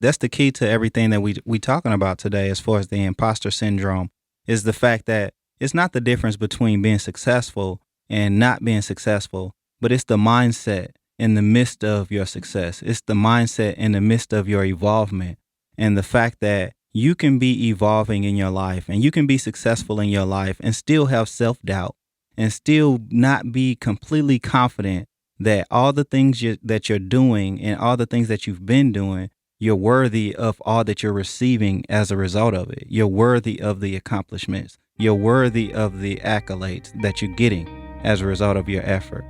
That's the key to everything that we talking about today as far as the imposter syndrome is the fact that it's not the difference between being successful and not being successful, but it's the mindset in the midst of your success. It's the mindset in the midst of your evolvement and the fact that you can be evolving in your life and you can be successful in your life and still have self-doubt and still not be completely confident that all the things that you're doing and all the things that you've been doing, you're worthy of all that you're receiving as a result of it. You're worthy of the accomplishments. You're worthy of the accolades that you're getting as a result of your effort.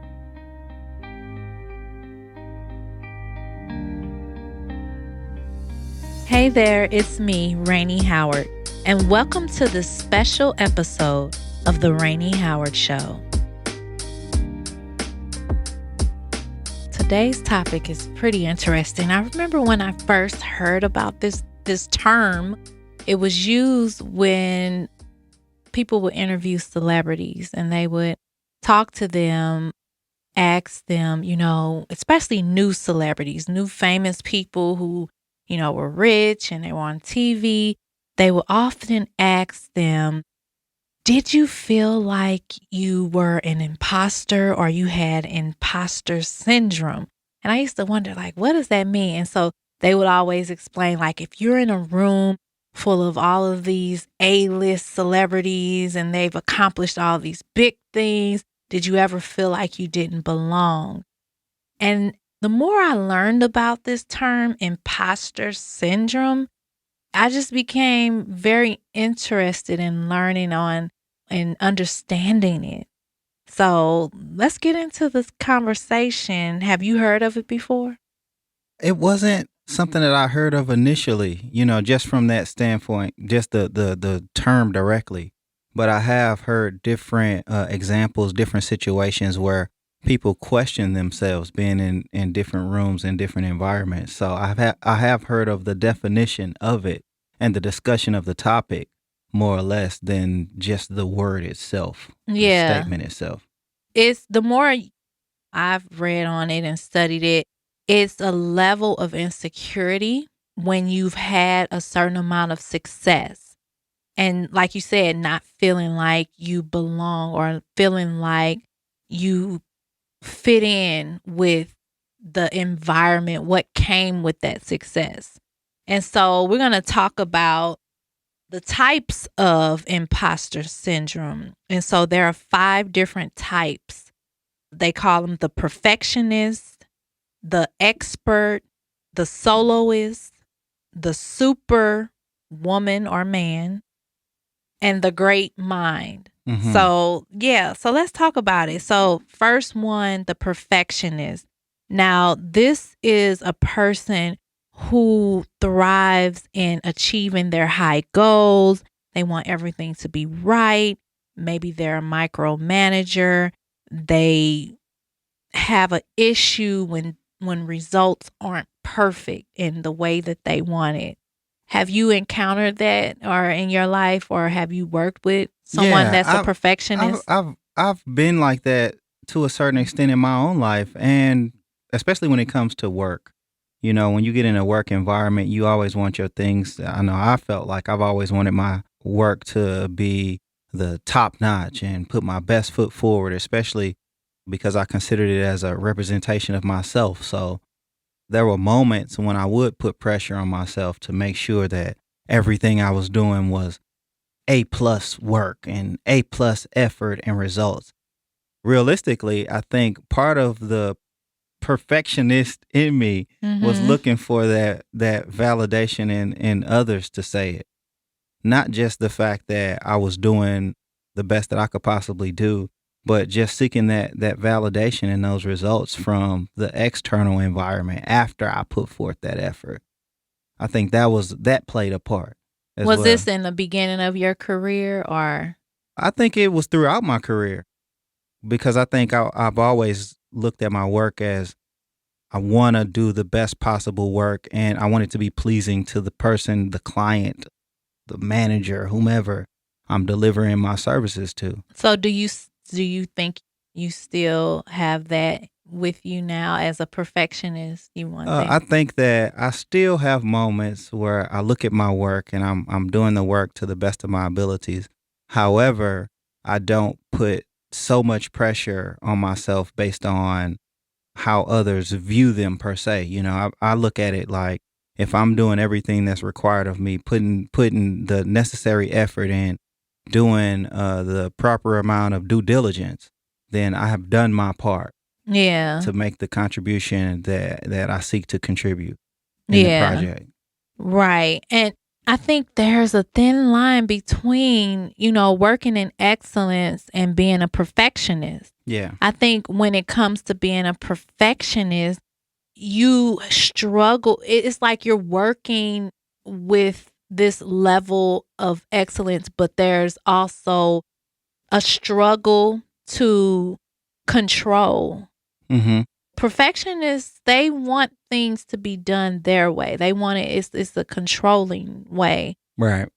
Hey there, it's me, Rainie Howard, and welcome to this special episode of the Rainie Howard Show. Today's topic is pretty interesting. I remember when I first heard about this term, it was used when people would interview celebrities and they would talk to them, ask them, especially new celebrities, new famous people who were rich and they were on TV. They would often ask them, did you feel like you were an imposter or you had imposter syndrome? And I used to wonder, what does that mean? And so they would always explain, if you're in a room full of all of these A-list celebrities and they've accomplished all these big things, did you ever feel like you didn't belong? And the more I learned about this term, imposter syndrome, I just became very interested in learning on and understanding it. So let's get into this conversation. Have you heard of it before? It wasn't something that I heard of initially, just from that standpoint, just the term directly. But I have heard different examples, different situations where people question themselves being in different rooms and different environments. So I have heard of the definition of it and the discussion of the topic more or less than just the word itself, the statement itself. It's the more I've read on it and studied it, it's a level of insecurity when you've had a certain amount of success. And like you said, not feeling like you belong or feeling like you fit in with the environment, what came with that success. And so we're going to talk about the types of imposter syndrome. And so there are 5 different types. They call them the perfectionist, the expert, the soloist, the super woman or man, and the great mind. Mm-hmm. So let's talk about it. So first one, the perfectionist. Now, this is a person who thrives in achieving their high goals. They want everything to be right. Maybe they're a micromanager. They have an issue when results aren't perfect in the way that they want it. Have you encountered that or in your life, or have you worked with someone that's a perfectionist? I've been like that to a certain extent in my own life, and especially when it comes to work. When you get in a work environment, you always want your things. I know I felt like I've always wanted my work to be the top notch and put my best foot forward, especially because I considered it as a representation of myself. So there were moments when I would put pressure on myself to make sure that everything I was doing was A+ work and A+ effort and results. Realistically, I think part of the perfectionist in me was looking for that validation in others to say it. Not just the fact that I was doing the best that I could possibly do, but just seeking that validation and those results from the external environment after I put forth that effort. I think that played a part as well. Was this in the beginning of your career or? I think it was throughout my career, because I think I've always looked at my work as I want to do the best possible work, and I want it to be pleasing to the person, the client, the manager, whomever I'm delivering my services to. So do you think you still have that with you now as a perfectionist? You want that? I think that I still have moments where I look at my work and I'm doing the work to the best of my abilities. However, I don't put so much pressure on myself based on how others view them per se. I look at it like if I'm doing everything that's required of me, putting the necessary effort in, doing the proper amount of due diligence, then I have done my part Yeah. to make the contribution that I seek to contribute in the Yeah. project. Right. And I think there's a thin line between, working in excellence and being a perfectionist. Yeah. I think when it comes to being a perfectionist, you struggle. It's like you're working with this level of excellence, but there's also a struggle to control. Mm-hmm. Perfectionists, they want things to be done their way. They want it, it's a controlling way. Right.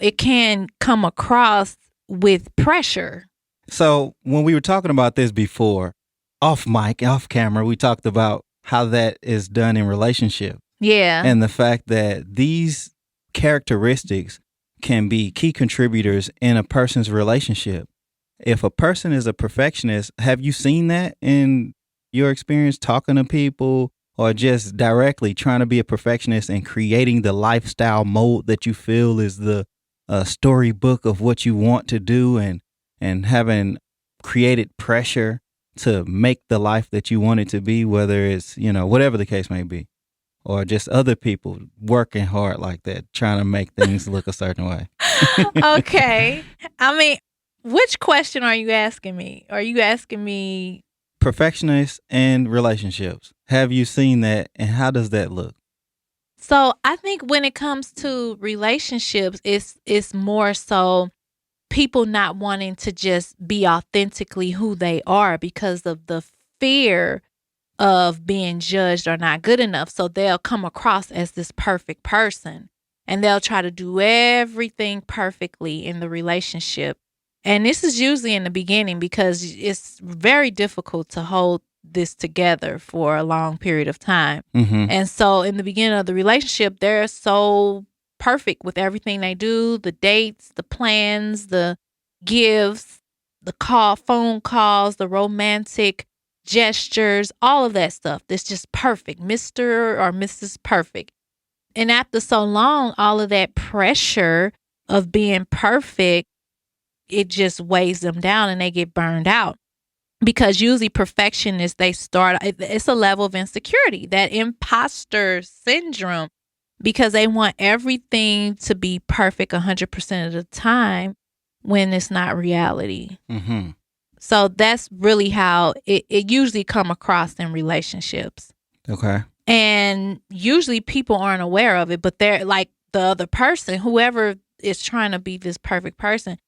It can come across with pressure. So when we were talking about this before, off mic, off camera, we talked about how that is done in relationships. Yeah. And the fact that these characteristics can be key contributors in a person's relationship. If a person is a perfectionist, have you seen that in your experience talking to people or just directly trying to be a perfectionist and creating the lifestyle mode that you feel is the storybook of what you want to do and having created pressure to make the life that you want it to be, whether it's, whatever the case may be, or just other people working hard like that, trying to make things look a certain way? Okay. I mean, which question are you asking me? Are you asking me Perfectionists and relationships? Have you seen that, and how does that look? So I think when it comes to relationships, it's more so people not wanting to just be authentically who they are because of the fear of being judged or not good enough. So they'll come across as this perfect person and they'll try to do everything perfectly in the relationship. And this is usually in the beginning because it's very difficult to hold this together for a long period of time. Mm-hmm. And so in the beginning of the relationship, they're so perfect with everything they do, the dates, the plans, the gifts, the phone calls, the romantic gestures, all of that stuff. That's just perfect. Mr. or Mrs. Perfect. And after so long, all of that pressure of being perfect, it just weighs them down and they get burned out. Because usually perfectionists, it's a level of insecurity, that imposter syndrome, because they want everything to be perfect 100% of the time when it's not reality. Mm-hmm. So that's really how it usually come across in relationships. Okay. And usually people aren't aware of it, but they're like the other person, whoever is trying to be this perfect person,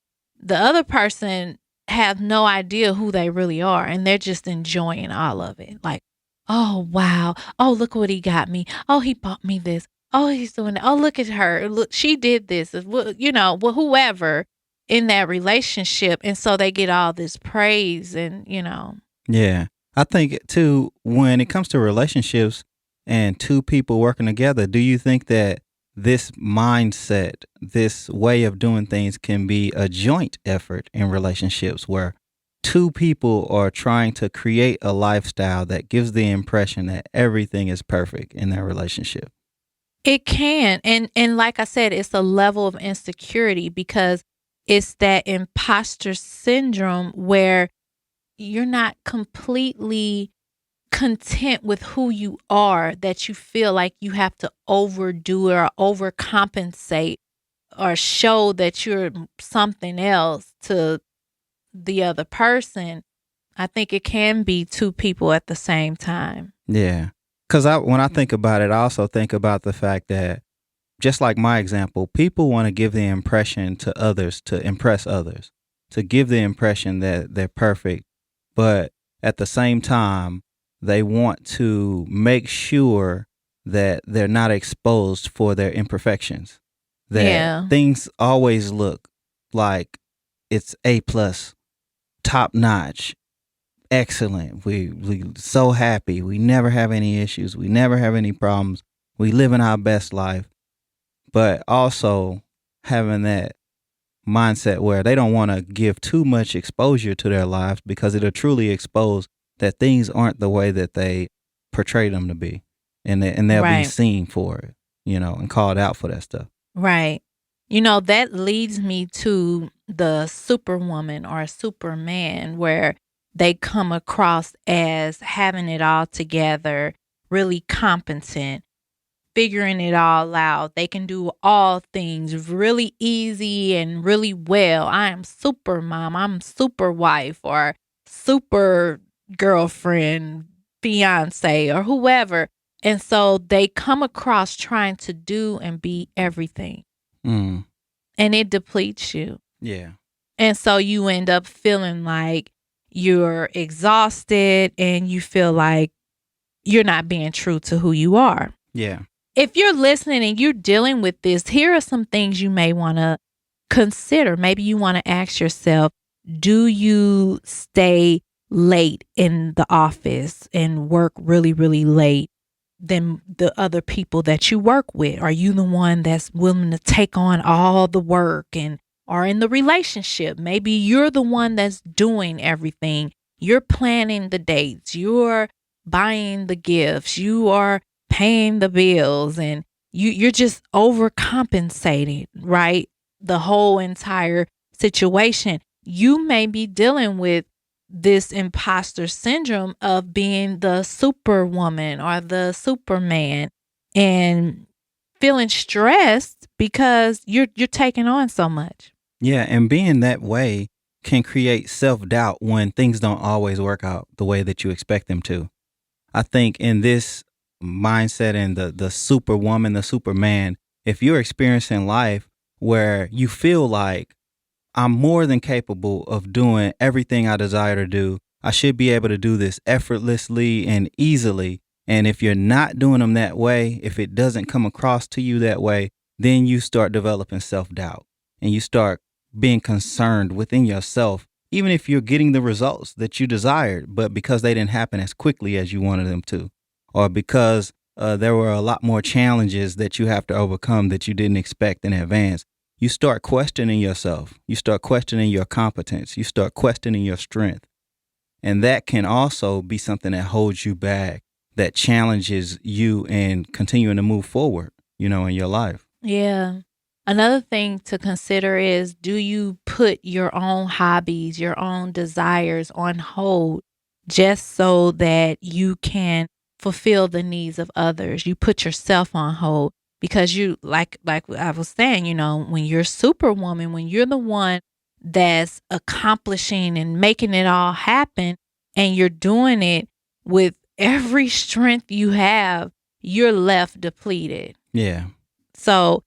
the other person have no idea who they really are. And they're just enjoying all of it. Like, oh, wow. Oh, look what he got me. Oh, he bought me this. Oh, he's doing that. Oh, look at her. Look, she did this. Whoever in that relationship. And so they get all this praise and. Yeah. I think too, when it comes to relationships and two people working together, do you think that this mindset, this way of doing things can be a joint effort in relationships where two people are trying to create a lifestyle that gives the impression that everything is perfect in their relationship? It can. And like I said, it's a level of insecurity because it's that imposter syndrome where you're not completely content with who you are, that you feel like you have to overdo it or overcompensate or show that you're something else to the other person. I think it can be two people at the same time. Yeah. Because when I think about it, I also think about the fact that, just like my example, people want to give the impression to others, to impress others, to give the impression that they're perfect. But at the same time, they want to make sure that they're not exposed for their imperfections. That things always look like it's A+, top notch, excellent. We so happy. We never have any issues. We never have any problems. We live in our best life. But also having that mindset where they don't want to give too much exposure to their lives because it'll truly expose that things aren't the way that they portray them to be. And they'll be Right. seen for it, and called out for that stuff. Right. That leads me to the superwoman or superman where they come across as having it all together, really competent, figuring it all out. They can do all things really easy and really well. I am super mom, I'm super wife, or super girlfriend, fiance, or whoever. And so they come across trying to do and be everything. Mm. And it depletes you. Yeah. And so you end up feeling like you're exhausted and you feel like you're not being true to who you are. Yeah. If you're listening and you're dealing with this, here are some things you may want to consider. Maybe you want to ask yourself, do you stay late in the office and work really, really late than the other people that you work with? Are you the one that's willing to take on all the work? And or in the relationship, maybe you're the one that's doing everything. You're planning the dates. You're buying the gifts. You are paying the bills, and you're just overcompensating, right? The whole entire situation. You may be dealing with this imposter syndrome of being the superwoman or the superman and feeling stressed because you're taking on so much. Yeah, and being that way can create self-doubt when things don't always work out the way that you expect them to. I think in this mindset and the superwoman, the superman, if you're experiencing life where you feel like I'm more than capable of doing everything I desire to do, I should be able to do this effortlessly and easily. And if you're not doing them that way, if it doesn't come across to you that way, then you start developing self-doubt and you start being concerned within yourself, even if you're getting the results that you desired, but because they didn't happen as quickly as you wanted them to, or because there were a lot more challenges that you have to overcome that you didn't expect in advance, you start questioning yourself. You start questioning your competence. You start questioning your strength. And that can also be something that holds you back, that challenges you in continuing to move forward, in your life. Yeah. Another thing to consider is, do you put your own hobbies, your own desires on hold just so that you can fulfill the needs of others? You put yourself on hold because you like I was saying, when you're superwoman, when you're the one that's accomplishing and making it all happen and you're doing it with every strength you have, you're left depleted. Yeah. So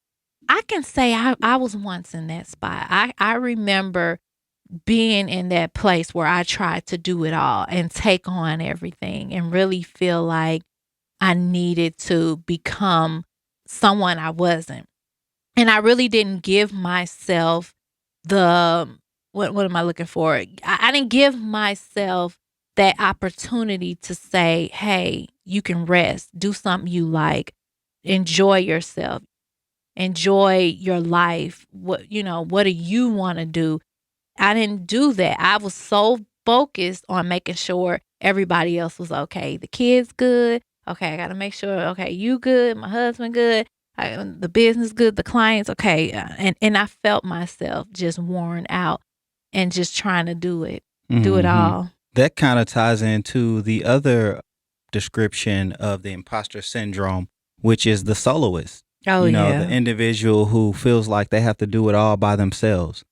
I can say I was once in that spot. I remember being in that place where I tried to do it all and take on everything and really feel like I needed to become someone I wasn't. And I really didn't give myself the, what am I looking for? I didn't give myself that opportunity to say, hey, you can rest, do something you like, enjoy yourself. Enjoy your life. What do you want to do? I didn't do that. I was so focused on making sure everybody else was okay. The kids good. Okay, I got to make sure. Okay, you good. My husband good. The business good. The clients okay. And I felt myself just worn out and just trying to do it all. That kind of ties into the other description of the imposter syndrome, which is the soloist. Oh, yeah. The individual who feels like they have to do it all by themselves.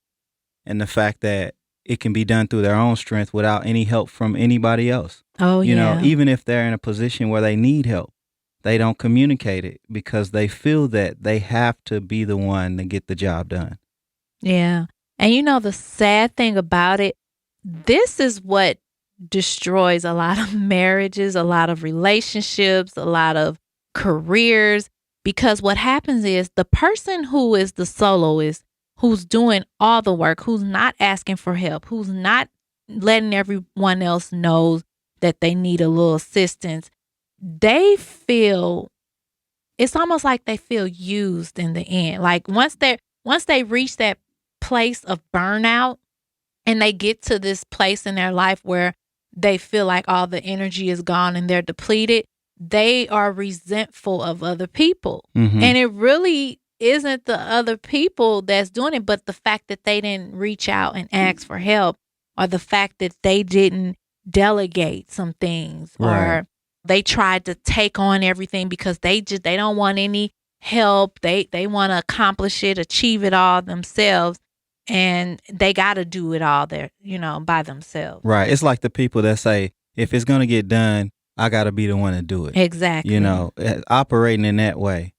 And the fact that it can be done through their own strength without any help from anybody else. Oh, yeah. Even if they're in a position where they need help, they don't communicate it because they feel that they have to be the one to get the job done. Yeah. And the sad thing about it, this is what destroys a lot of marriages, a lot of relationships, a lot of careers. Because what happens is the person who is the soloist, who's doing all the work, who's not asking for help, who's not letting everyone else know that they need a little assistance, they feel, it's almost like they feel used in the end. Like once they reach that place of burnout and they get to this place in their life where they feel like all the energy is gone and they're depleted, they are resentful of other people. Mm-hmm. And it really isn't the other people that's doing it, but the fact that they didn't reach out and ask for help, or the fact that they didn't delegate some things, Right. or they tried to take on everything because they don't want any help. They want to accomplish it, achieve it all themselves, and they got to do it all there, by themselves. Right. It's like the people that say, if it's going to get done, I got to be the one to do it. Exactly. Operating in that way.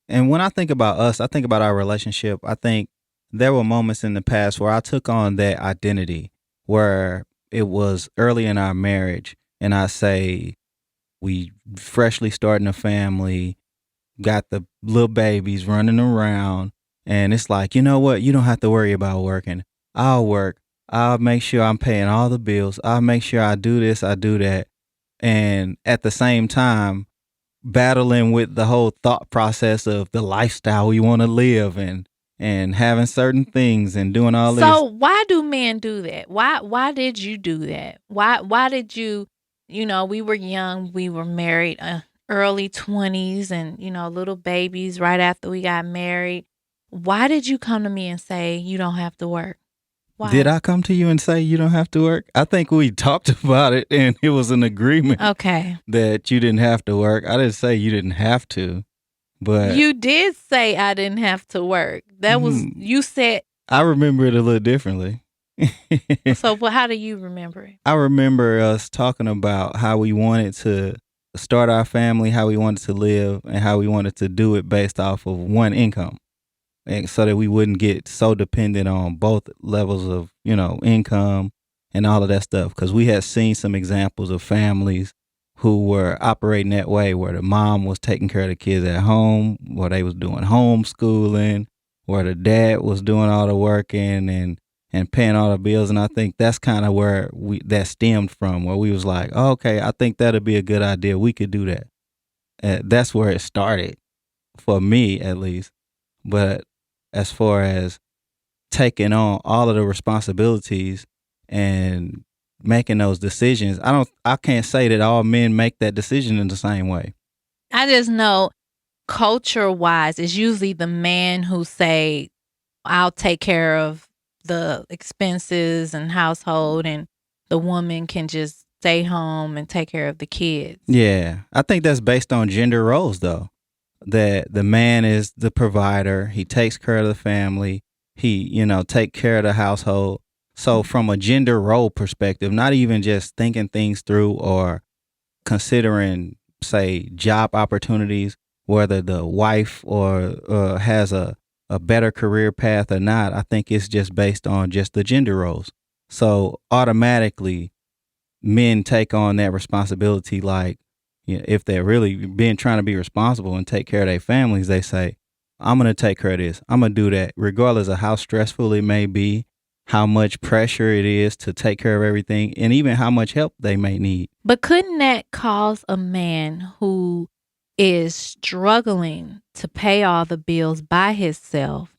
And when I think about us, I think about our relationship. I think there were moments in the past where I took on that identity, where it was early in our marriage, and I say, we freshly starting a family, got the little babies running around, and it's like, you know what? You don't have to worry about working. I'll work. I'll make sure I'm paying all the bills. I'll make sure I do this, I do that. And at the same time, battling with the whole thought process of the lifestyle we want to live and having certain things and doing all this. So why do men do that? Why did you do that? Why did you, we were young, we were married, early 20s, and little babies right after we got married. Why did you come to me and say you don't have to work? Why? Did I come to you and say you don't have to work? I think we talked about it and it was an agreement. Okay. That you didn't have to work. I didn't say you didn't have to, but you did say I didn't have to work. That was, you said. I remember it a little differently. So how do you remember it? I remember us talking about how we wanted to start our family, how we wanted to live, and how we wanted to do it based off of one income. And so that we wouldn't get so dependent on both levels of, income and all of that stuff. Because we had seen some examples of families who were operating that way, where the mom was taking care of the kids at home, where they was doing homeschooling, where the dad was doing all the working and paying all the bills. And I think that's kind of where that stemmed from, where we was like, oh, okay, I think that'd be a good idea. We could do that. That's where it started, for me at least. But as far as taking on all of the responsibilities and making those decisions, I can't say that all men make that decision in the same way. I just know culture-wise, it's usually the man who say, I'll take care of the expenses and household, and the woman can just stay home and take care of the kids. Yeah. I think that's based on gender roles, though. That the man is the provider. He takes care of the family. He, take care of the household. So from a gender role perspective, not even just thinking things through or considering, say, job opportunities, whether the wife or has a better career path or not, I think it's just based on just the gender roles. So automatically, men take on that responsibility. Like, if they're really trying to be responsible and take care of their families, they say, I'm going to take care of this. I'm going to do that, regardless of how stressful it may be, how much pressure it is to take care of everything, and even how much help they may need. But couldn't that cause a man who is struggling to pay all the bills by himself,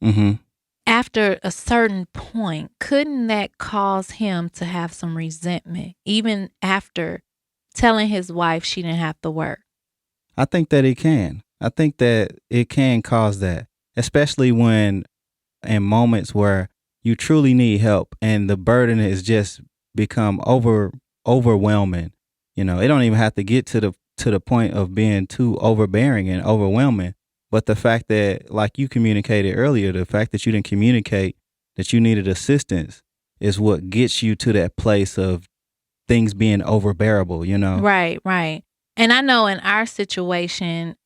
after a certain point, couldn't that cause him to have some resentment, even after telling his wife she didn't have to work? I think that it can. I think that it can cause that, especially when in moments where you truly need help and the burden has just become overwhelming. It don't even have to get to the point of being too overbearing and overwhelming. But the fact that, like you communicated earlier, the fact that you didn't communicate that you needed assistance is what gets you to that place of things being overbearable, Right. And I know in our situation,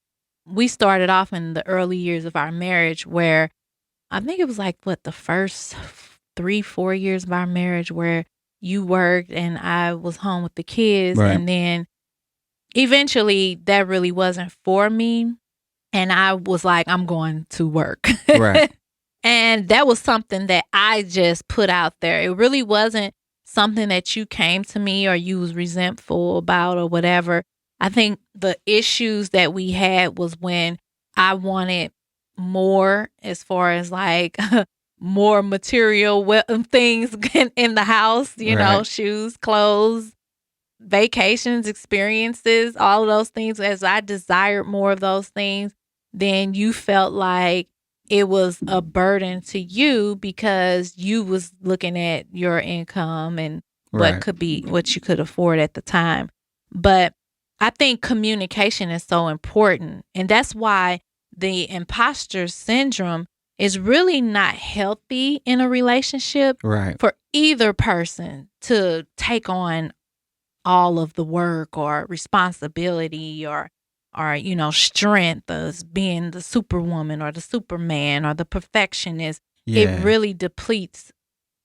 we started off in the early years of our marriage where I think it was like, the first 3-4 years of our marriage where you worked and I was home with the kids. Right. And then eventually that really wasn't for me. And I was like, I'm going to work. Right. And that was something that I just put out there. It really wasn't something that you came to me or you was resentful about or whatever. I think the issues that we had was when I wanted more, as far as like more material things in the house, Right. shoes, clothes, vacations, experiences, all of those things. As I desired more of those things, then you felt like it was a burden to you because you was looking at your income and Right. what you could afford at the time. But I think communication is so important. And that's why the imposter syndrome is really not healthy in a relationship Right. for either person to take on all of the work or responsibility or strength as being the superwoman or the superman or the perfectionist. It Yeah. really depletes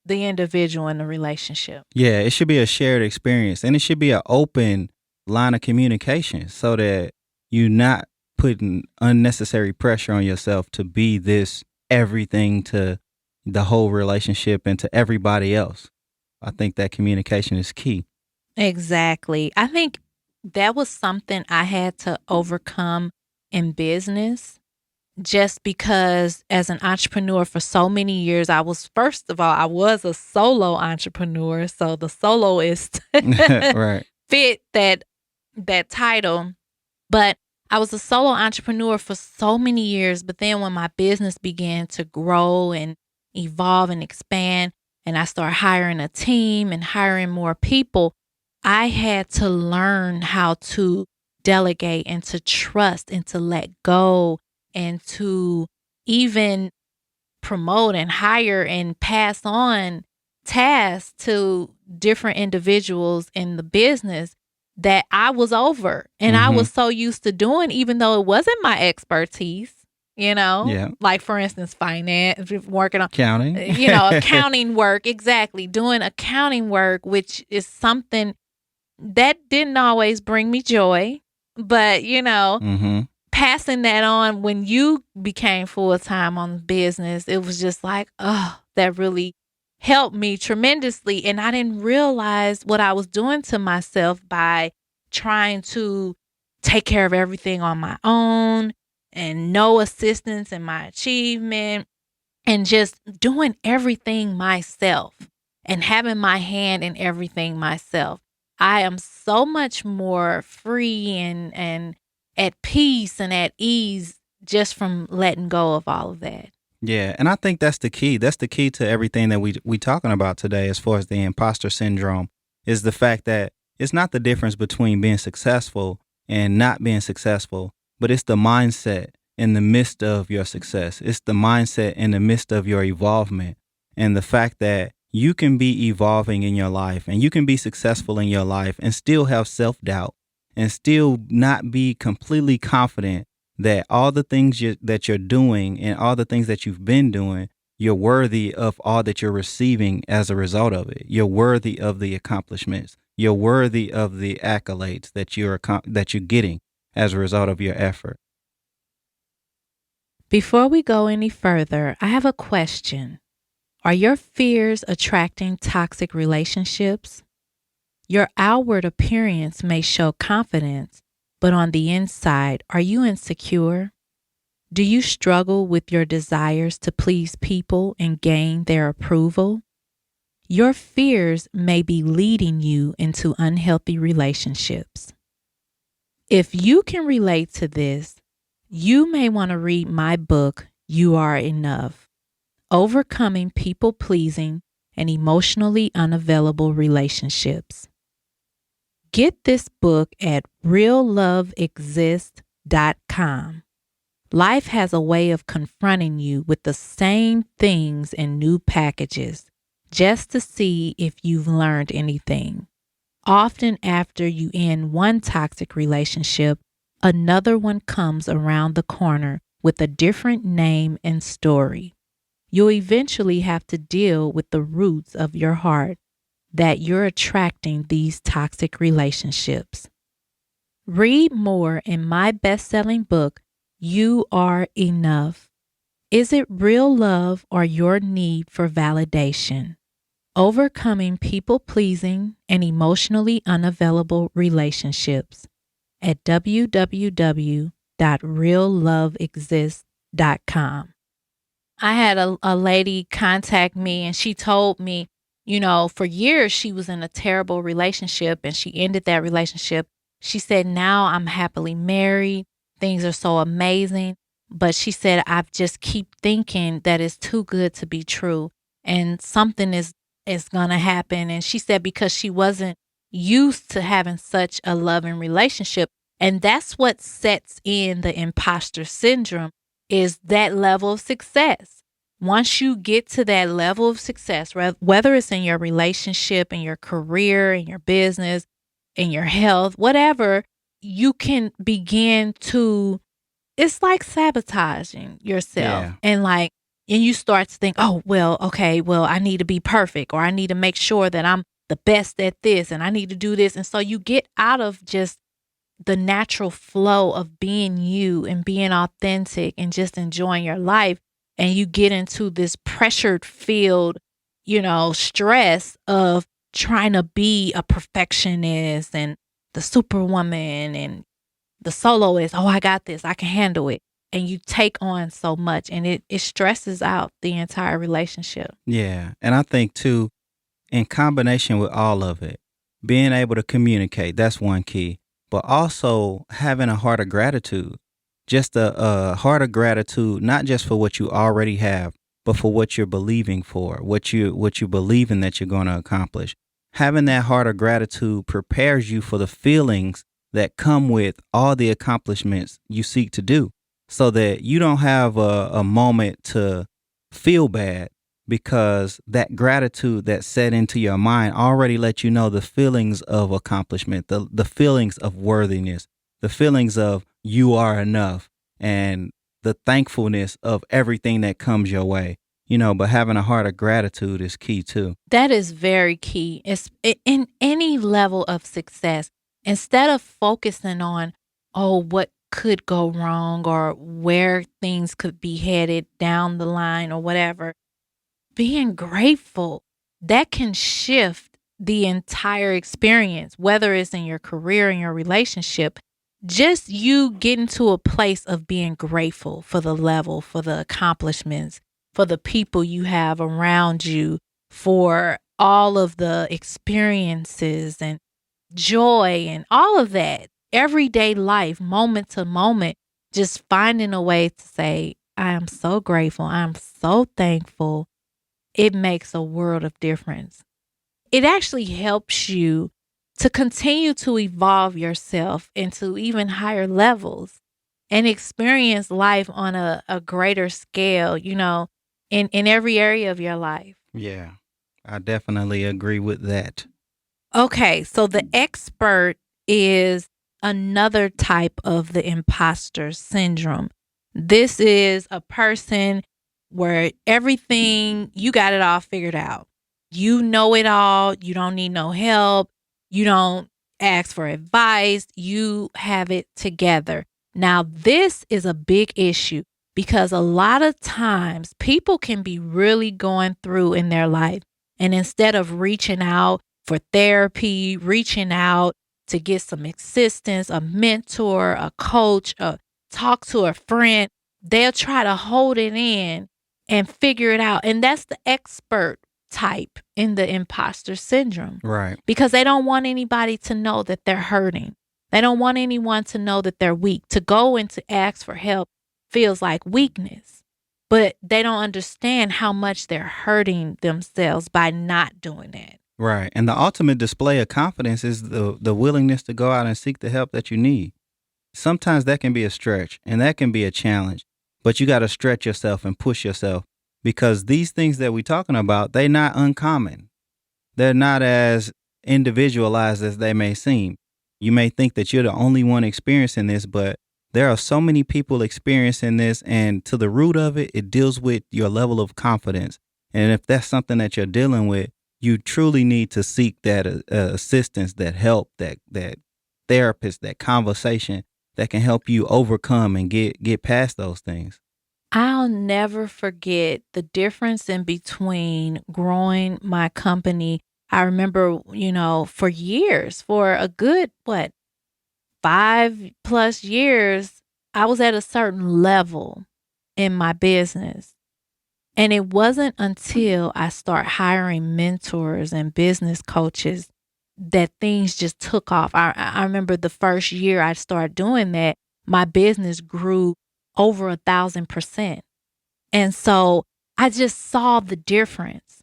the individual in the relationship. Yeah, it should be a shared experience, and it should be an open line of communication so that you're not putting unnecessary pressure on yourself to be this everything to the whole relationship and to everybody else. I think that communication is key. Exactly. I think that was something I had to overcome in business, just because as an entrepreneur for so many years, first of all, I was a solo entrepreneur. So the soloist Right. fit that title. But I was a solo entrepreneur for so many years. But then when my business began to grow and evolve and expand, and I started hiring a team and hiring more people, I had to learn how to delegate and to trust and to let go and to even promote and hire and pass on tasks to different individuals in the business that I was over and I Mhm. was so used to doing, even though it wasn't my expertise, Yeah. like for instance, finance, working on, Counting. accounting work. Exactly. Doing accounting work, which is something that didn't always bring me joy, but Mhm. passing that on when you became full time on business, it was just like, oh, that really helped me tremendously. And I didn't realize what I was doing to myself by trying to take care of everything on my own and no assistance in my achievement and just doing everything myself and having my hand in everything myself. I am so much more free and at peace and at ease just from letting go of all of that. Yeah, and I think that's the key. That's the key to everything that we talking about today as far as the imposter syndrome is the fact that it's not the difference between being successful and not being successful, but it's the mindset in the midst of your success. It's the mindset in the midst of your evolvement and the fact that you can be evolving in your life and you can be successful in your life and still have self-doubt and still not be completely confident that all the things that you're doing and all the things that you've been doing, you're worthy of all that you're receiving as a result of it. You're worthy of the accomplishments. You're worthy of the accolades that you're getting as a result of your effort. Before we go any further, I have a question. Are your fears attracting toxic relationships? Your outward appearance may show confidence, but on the inside, are you insecure? Do you struggle with your desires to please people and gain their approval? Your fears may be leading you into unhealthy relationships. If you can relate to this, you may want to read my book, You Are Enough: Overcoming People Pleasing and Emotionally Unavailable Relationships. Get this book at realloveexist.com. Life has a way of confronting you with the same things in new packages just to see if you've learned anything. Often after you end one toxic relationship, another one comes around the corner with a different name and story. You'll eventually have to deal with the roots of your heart that you're attracting these toxic relationships. Read more in my best-selling book, You Are Enough. Is it real love or your need for validation? Overcoming people-pleasing and emotionally unavailable relationships at www.realloveexists.com. I had a lady contact me and she told me, for years she was in a terrible relationship and she ended that relationship. She said, now I'm happily married. Things are so amazing. But she said, I just keep thinking that it's too good to be true and something is going to happen. And she said, because she wasn't used to having such a loving relationship. And that's what sets in the imposter syndrome, is that level of success. Once you get to that level of success, whether it's in your relationship, in your career, in your business, in your health, whatever, you can begin to, it's like sabotaging yourself. Yeah. And you start to think, oh, well, okay, well, I need to be perfect, or I need to make sure that I'm the best at this and I need to do this. And so you get out of just the natural flow of being you and being authentic and just enjoying your life. And you get into this pressured field, stress of trying to be a perfectionist and the superwoman and the soloist. Oh, I got this. I can handle it. And you take on so much and it stresses out the entire relationship. Yeah. And I think too, in combination with all of it, being able to communicate, that's one key, but also having a heart of gratitude, just a heart of gratitude, not just for what you already have, but for what you're believing for, what you believing that you're going to accomplish. Having that heart of gratitude prepares you for the feelings that come with all the accomplishments you seek to do, so that you don't have a moment to feel bad, because that gratitude that's set into your mind already let you know the feelings of accomplishment, the feelings of worthiness, the feelings of you are enough, and the thankfulness of everything that comes your way. But having a heart of gratitude is key too. That is very key. It's in any level of success. Instead of focusing on, oh, what could go wrong or where things could be headed down the line or whatever, being grateful, that can shift the entire experience, whether it's in your career, in your relationship. Just you getting to a place of being grateful for the level, for the accomplishments, for the people you have around you, for all of the experiences and joy and all of that. Everyday life, moment to moment, just finding a way to say, I am so grateful. I'm so thankful. It makes a world of difference. It actually helps you to continue to evolve yourself into even higher levels and experience life on a greater scale, in every area of your life. Yeah, I definitely agree with that. Okay, so the expert is another type of the imposter syndrome. This is a person where everything, you got it all figured out. You know it all. You don't need no help. You don't ask for advice. You have it together. Now, this is a big issue because a lot of times people can be really going through in their life. And instead of reaching out for therapy, reaching out to get some assistance, a mentor, a coach, talk to a friend, they'll try to hold it in and figure it out. And that's the expert type in the imposter syndrome. Right. Because they don't want anybody to know that they're hurting. They don't want anyone to know that they're weak. To go and to ask for help feels like weakness. But they don't understand how much they're hurting themselves by not doing that. Right. And the ultimate display of confidence is the willingness to go out and seek the help that you need. Sometimes that can be a stretch and that can be a challenge, but you got to stretch yourself and push yourself, because these things that we're talking about, they're not uncommon. They're not as individualized as they may seem. You may think that you're the only one experiencing this, but there are so many people experiencing this, and to the root of it, it deals with your level of confidence. And if that's something that you're dealing with, you truly need to seek that assistance, that help, that therapist, that conversation that can help you overcome and get past those things. I'll never forget the difference in between growing my company. I remember, for years, for a good, 5+ years, I was at a certain level in my business. And it wasn't until I start hiring mentors and business coaches that things just took off. I remember the first year I started doing that, my business grew over 1,000%. And so I just saw the difference.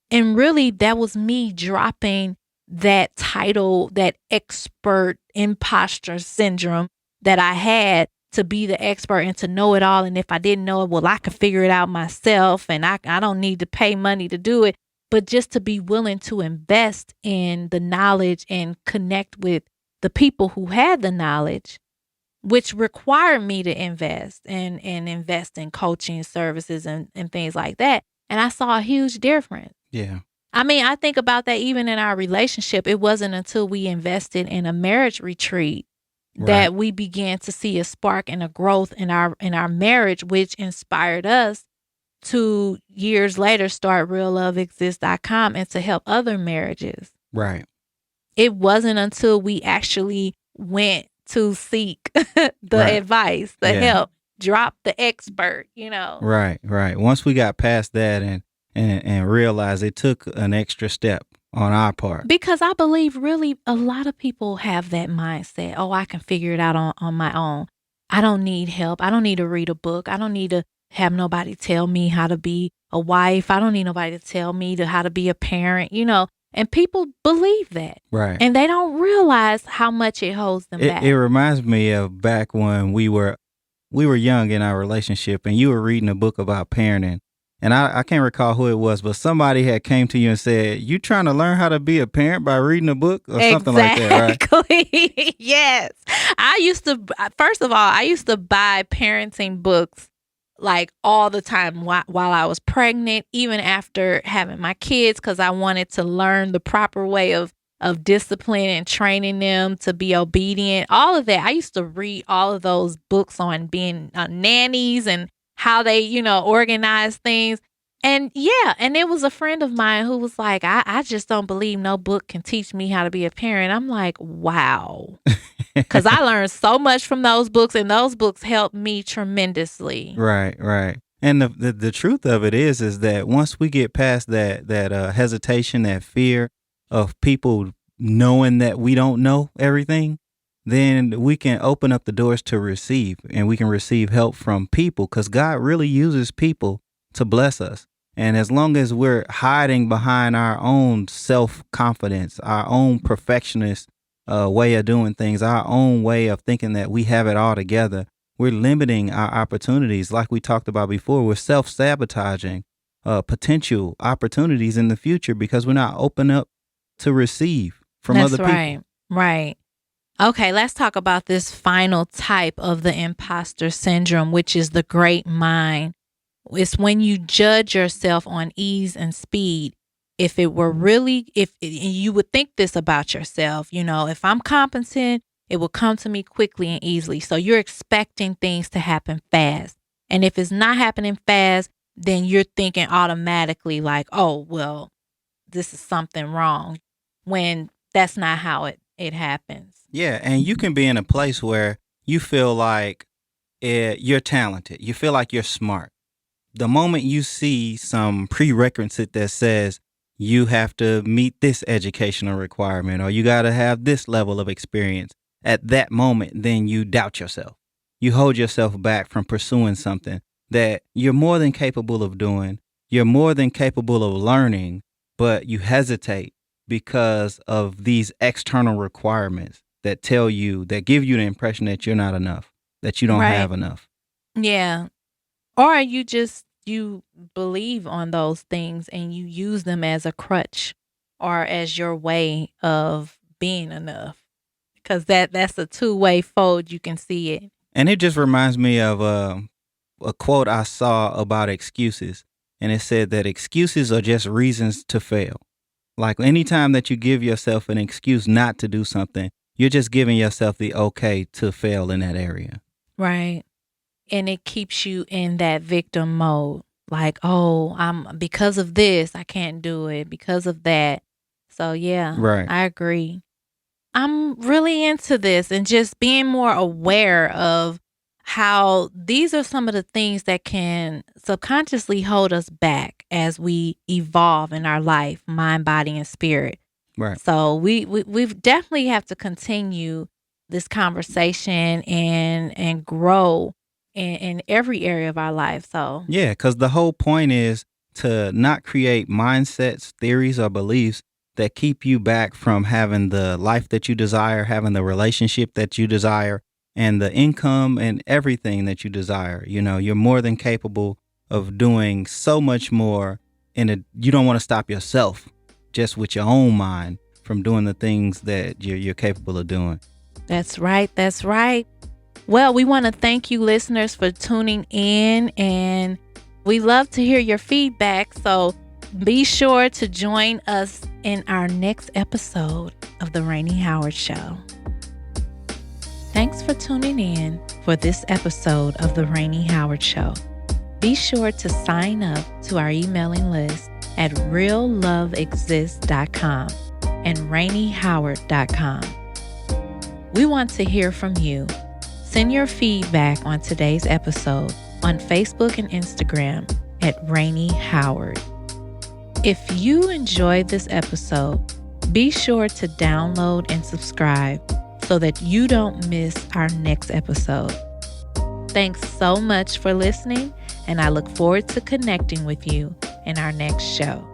And really, that was me dropping that title, that expert imposter syndrome that I had to be the expert and to know it all. And if I didn't know it, well, I could figure it out myself and I don't need to pay money to do it. But just to be willing to invest in the knowledge and connect with the people who had the knowledge, which required me to invest and invest in coaching services and things like that. And I saw a huge difference. Yeah. I mean, I think about that even in our relationship. It wasn't until we invested in a marriage retreat that we began to see a spark and a growth in our marriage, which inspired us to years later start realloveexist.com and to help other marriages. Right. It wasn't until we actually went to seek the advice, the help, drop the expert, Right. Once we got past that and realized it took an extra step on our part. Because I believe really a lot of people have that mindset. Oh, I can figure it out on my own. I don't need help. I don't need to read a book. I don't need to have nobody tell me how to be a wife. I don't need nobody to tell me how to be a parent, And people believe that. Right. And they don't realize how much it holds them back. It reminds me of back when we were young in our relationship and you were reading a book about parenting. And I can't recall who it was, but somebody had came to you and said, you trying to learn how to be a parent by reading a book or something like that, right? Yes. First of all, I used to buy parenting books like all the time while I was pregnant, even after having my kids, because I wanted to learn the proper way of discipline and training them to be obedient. All of that. I used to read all of those books on being nannies and how they, organize things. And and it was a friend of mine who was like, I just don't believe no book can teach me how to be a parent. I'm like, wow. Because I learned so much from those books, and those books helped me tremendously. Right. And the truth of it is that once we get past that hesitation, that fear of people knowing that we don't know everything, then we can open up the doors to receive, and we can receive help from people, because God really uses people to bless us. And as long as we're hiding behind our own self-confidence, our own perfectionist way of doing things, our own way of thinking that we have it all together, we're limiting our opportunities. Like we talked about before, we're self-sabotaging potential opportunities in the future because we're not open up to receive from other people. Right. Okay, let's talk about this final type of the imposter syndrome, which is the great mind. It's when you judge yourself on ease and speed. If you would think this about yourself, if I'm competent, it will come to me quickly and easily. So you're expecting things to happen fast. And if it's not happening fast, then you're thinking automatically like, oh, well, this is something wrong, when that's not how it happens. Yeah, and you can be in a place where you feel like you're talented. You feel like you're smart. The moment you see some prerequisite that says you have to meet this educational requirement or you got to have this level of experience, at that moment, then you doubt yourself. You hold yourself back from pursuing something that you're more than capable of doing. You're more than capable of learning, but you hesitate because of these external requirements that give you the impression that you're not enough, that you don't have enough. Yeah. Or you believe on those things and you use them as a crutch or as your way of being enough. Because that's a two-way fold. You can see it. And it just reminds me of a quote I saw about excuses. And it said that excuses are just reasons to fail. Like anytime that you give yourself an excuse not to do something, you're just giving yourself the okay to fail in that area. Right. and it keeps you in that victim mode. Like, oh, I'm because of this, I can't do it because of that. So yeah, Right. I agree. I'm really into this and just being more aware of how these are some of the things that can subconsciously hold us back as we evolve in our life, mind, body, and spirit. Right. So we've definitely have to continue this conversation and grow in every area of our life. So Yeah, because the whole point is to not create mindsets, theories, or beliefs that keep you back from having the life that you desire, having the relationship that you desire, and the income and everything that you desire. You know, you're more than capable of doing so much more, and you don't want to stop yourself just with your own mind from doing the things that you're capable of doing. that's right. That's right. Well, we want to thank you listeners for tuning in, and we love to hear your feedback. So be sure to join us in our next episode of the Rainie Howard Show. Thanks for tuning in for this episode of the Rainie Howard Show. Be sure to sign up to our emailing list at realloveexists.com and rainiehoward.com. We want to hear from you. Send your feedback on today's episode on Facebook and Instagram at Rainie Howard. If you enjoyed this episode, be sure to download and subscribe so that you don't miss our next episode. Thanks so much for listening, and I look forward to connecting with you in our next show.